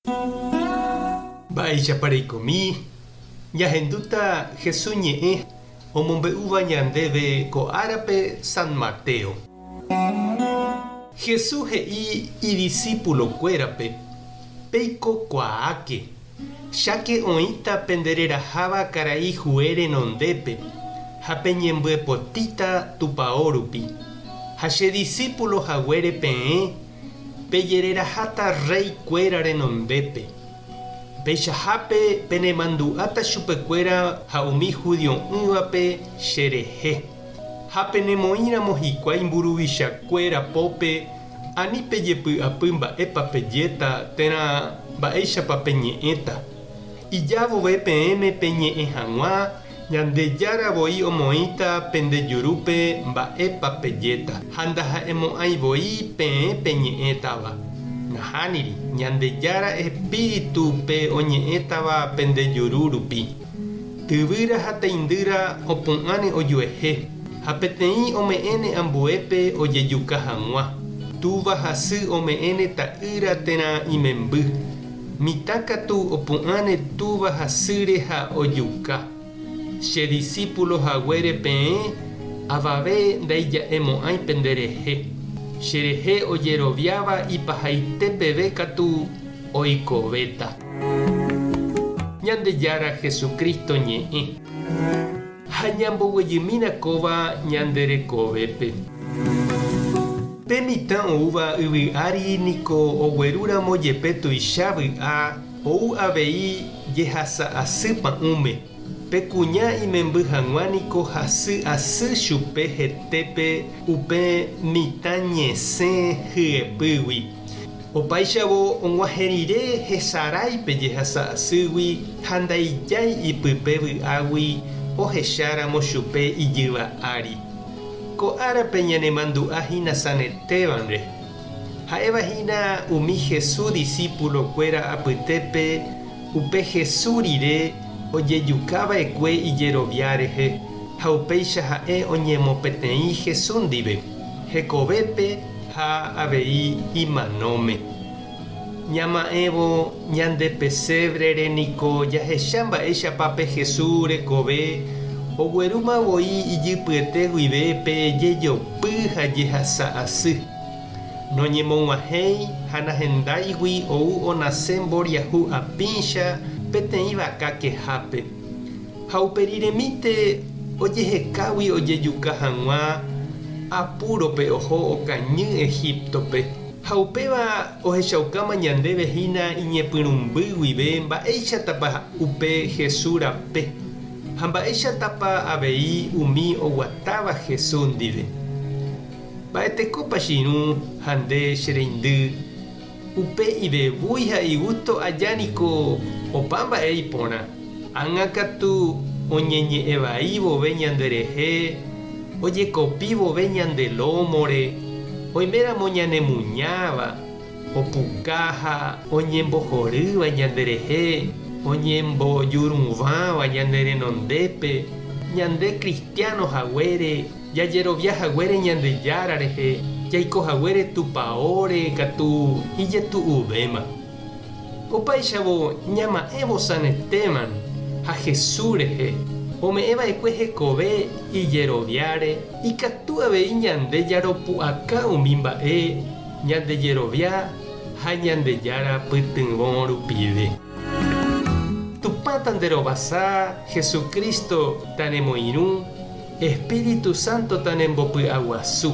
Mba'éicha pareikomi, ñahendúta Jesús ñe'ẽ omombe'úva ñandéve ko árape San Mateo. Jesús he'i idiscípulokuérape: peikokuaáke, cháke oĩta pendereraháva karai hue renondépe ha peñembyepotĩta tupão rupi. Ha che discípulohaguére peẽ pejereraháta reikuéra renondépe. Peichahápe penemandu'áta chupekuéra ha umi judio'ỹvape cherehe. Ha penemoĩramo hikuái mburuvichakuérapópe ani pejepy'apy mba'épa pejéta térã mba'éichapa peñe'ẽta. Ijávove peẽme peñe'ẽ hag̃ua ñandejáravoi omoĩta pendejurúpe mba'épa pejéta ha ndaha'emo'ãivoi peẽ peñe'ẽtava. Nahániri ñandejára espíritupe oñe'ẽtava pendejuru rupi. Tyvýra ha teindýra opu'ãne ojuehe ha peteĩ ome'ẽne ambuépe ojejuka hag̃ua. Túva hasy ome'ẽne ta'ýra térã imemby. Mitãkatu opu'ãne túva hasýre ha ojuka. Che discípulohaguére peẽ avave ndaija'emo'ãi penderehe. Cherehe ojeroviáva ipahaite katu oikovéta. Ñandejára Jesucristo ñe'ẽ ha ñamboguejymírakóva ñanderekovépe. Pe mitã oúva yvy'ári niko oguerúramo jepe tuicha vy'a ou avei jehasa asy pa'ũme. Pe kuña imemby hag̃ua niko hasy asy chupe hetépe upe mitã ñesẽ hyepýgui. Opaichavo og̃uahẽrire hesaráipe jehasa asýgui ha ndaijái ipype vy'águi ohecháramo chupe ijyva ári. Ko árape ñanemandu'ahína San Estebanre. Ha'evahína umi Jesús discípulokuéra apytépe upe Jesús rire ojejukava'ekue ijeroviárehe ha upéicha ha'e oñemopeteĩ Jesús ndive hekovépe ha avei imanóme. Ñama'ẽvo ñande pesévrere niko jahecha mba'éichapa pe Jesús rekove oguerúmavoi ijypyete guivépe jejopy ha jehasa asy. Noñemog̃uahẽi ha nahendáigui ou onase mboriahu apícha peteĩ vaka kehápe. Ha uperiremíte ojehekágui ojejuka hag̃ua apúrope oho okañy Egiptope. Ha upéva ohechaukáma ñandéve hína iñepyrũmby guive mba'éichatapa upe Jesús rape. Ha mba'éichatapa avei umi oguatáva Jesús ndive. Mba'etekópa chiru ha nde che reindy upe ivevúi ha igusto aja niko opa mba'e iporã. Ág̃akatu oñeñe'ẽvai vove ñanderehe, ojekopi vove ñandelómore, oiméramo ñanemuñáva, opuka ha oñembohorýva ñanderehe, oñembojurũváva ñanderenondépe, ñande kristianohaguére, jajeroviahaguére ñandejára rehe, jaikohaguére tupãóre katu ijetu'uvéma. Opaichavo ñama'ẽvo San Esteban ha Jesús rehe ome'ẽva'ekue hekove ijeroviáre ikatu avei ñande jaropu'aka umi mba'e ñandejerovia ha ñandejára pytyvõ rupive. Tupã tanderovasa Jesucristo tanemoirũ, Espíritu Santo tanembopy'aguasu.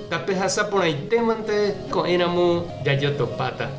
Tape hasaporãitémante ko'ẽramo jajotopáta.